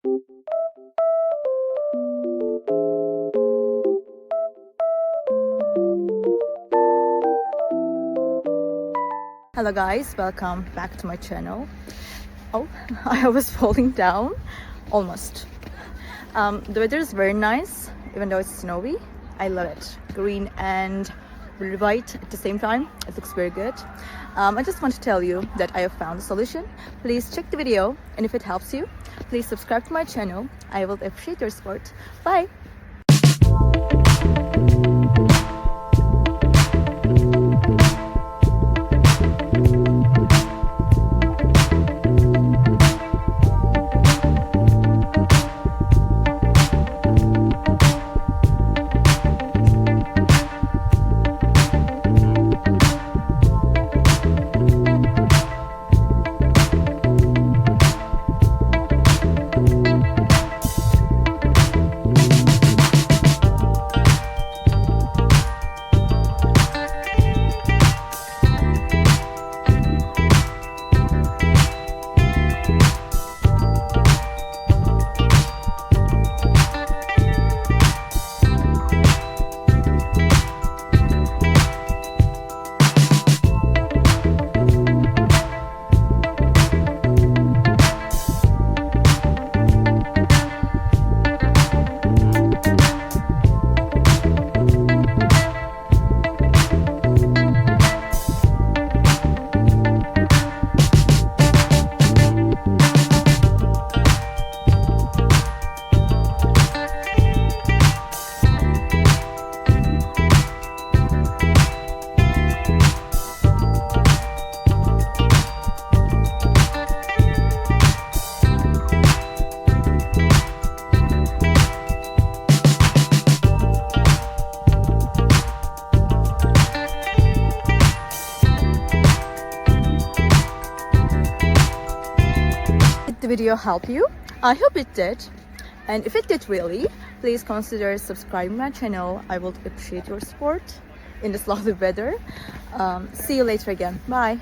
Hello guys, welcome back to my channel. Oh, I was falling down almost. The weather is very nice, even though it's snowy. I love it. Green and really white at the same time. It looks very good. I just want to tell you that I have found a solution. Please check the video, and if it helps you, please subscribe to my channel. I will appreciate your support. Bye! The video help you? I hope it did, and if it did really, please consider subscribing my channel. I will appreciate your support in this lovely weather. See you later again. Bye.